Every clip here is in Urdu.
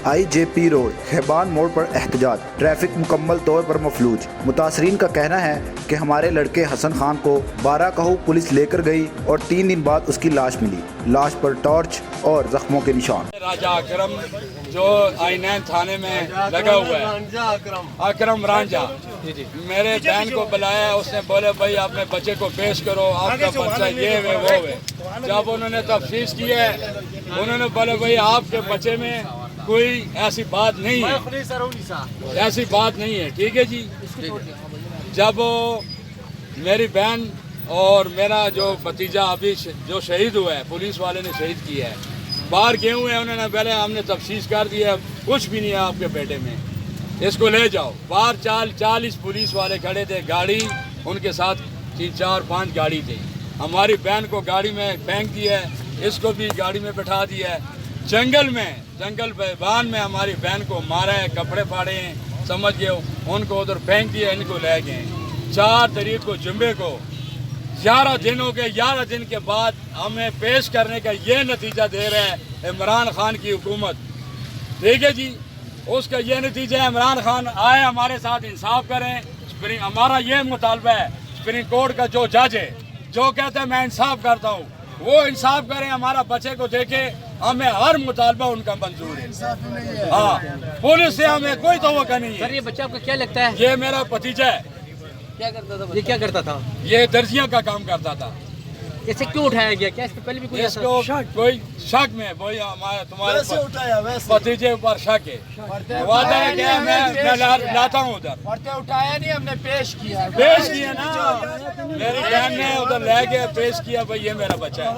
IJP روڈ خیبان موڑ پر احتجاج، ٹریفک مکمل طور پر مفلوج۔ متاثرین کا کہنا ہے کہ ہمارے لڑکے حسن خان کو 12 کہو پولیس لے کر گئی اور 3 دن بعد اس کی لاش ملی، لاش پر ٹارچ اور زخموں کے نشان۔ راجہ اکرم جو آئینین تھانے میں لگا ہوا ہے، اکرم رانجھا، میرے بہن کو بلایا، اس نے بولے بھائی اپنے بچے کو پیش کرو، آپ کا بچہ یہ ہے وہ ہے۔ جب انہوں نے تفتیش کی ہے، انہوں نے بولے بھائی آپ کے بچے میں کوئی ایسی بات نہیں ہے، ایسی بات نہیں ہے، ٹھیک ہے جی۔ جب میری بہن اور میرا جو بھتیجا ابھی جو شہید ہوا ہے، پولیس والے نے شہید کیا ہے، باہر گئے ہوئے ہیں، انہوں نے پہلے ہم نے تفتیش کر دیا، کچھ بھی نہیں ہے آپ کے بیٹے میں، اس کو لے جاؤ۔ باہر 40 پولیس والے کھڑے تھے، گاڑی ان کے ساتھ 3 4 5 گاڑی تھی۔ ہماری بہن کو گاڑی میں پھینک دیا ہے، اس کو بھی گاڑی میں بٹھا دیا ہے، جنگل بیابان میں ہماری بہن کو مارا ہے، کپڑے پھاڑے ہیں، سمجھ گئے، ان کو ادھر پھینک دیا، ان کو لے گئے۔ 4 تاریخ کو جمعے کو 11 دن ہو گئے، 11 دن کے بعد ہمیں پیش کرنے کا یہ نتیجہ دے رہا ہے عمران خان کی حکومت، ٹھیک ہے جی۔ اس کا یہ نتیجہ ہے، عمران خان آئے ہمارے ساتھ انصاف کریں۔ ہمارا یہ مطالبہ ہے سپریم کورٹ کا جو جج ہے، جو کہتا ہے میں انصاف کرتا ہوں، وہ انصاف کریں، ہمارا بچے کو دیکھے، ہمیں ہر مطالبہ ان کا منظور ہے۔ ہاں، پولیس سے ہمیں کوئی توقع نہیں ہے۔ سر یہ بچہ آپ کا کیا لگتا ہے؟ یہ میرا بھتیجا ہے۔ یہ کیا کرتا تھا؟ یہ درزیاں کا کام کرتا تھا۔ اسے کیوں اٹھایا گیا؟ کیا اس سے پہلے بھی کوئی اس کو کوئی شک میں تمہارے بھتیجے اوپر شک ہے، وعدہ ہے کہ میں لاتا ہوں ادھر، اٹھایا نہیں، ہم نے پیش کیا نا، میری بہن نے ادھر لے کے پیش کیا، بھائی یہ میرا بچہ ہے،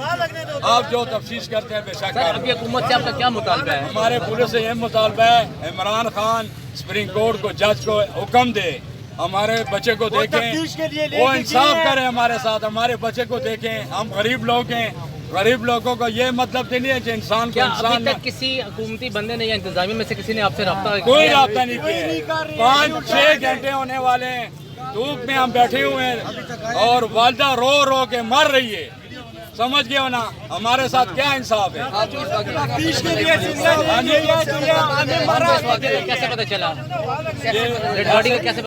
آپ جو تفتیش کرتے ہیں بے شک سر ابھی حکومت سے آپ کا کیا مطالبہ ہے؟ ہمارے پولیس سے یہ مطالبہ ہے، عمران خان سپریم کورٹ کو جج کو حکم دے، ہمارے بچے کو دیکھیں، وہ انصاف کریں ہمارے ساتھ، ہمارے بچے کو دیکھیں۔ ہم غریب لوگ ہیں، غریب لوگوں کو یہ مطلب تو نہیں ہے کہ انسان کو کیا انسان ابھی تک کسی حکومتی بندے نے یا انتظامیہ میں سے کسی نے آپ سے رابطہ کوئی رابطہ نہیں کیا؟ 5 6 گھنٹے ہونے والے ہیں، دھوپ میں ہم بیٹھے ہوئے ہیں اور والدہ رو رو کے مر رہی ہے، سمجھ گئے ہو نا؟ ہمارے ساتھ کیا انصاف ہے؟ کیسے پتہ چلا؟ ڈیڈ باڈی کا کیسے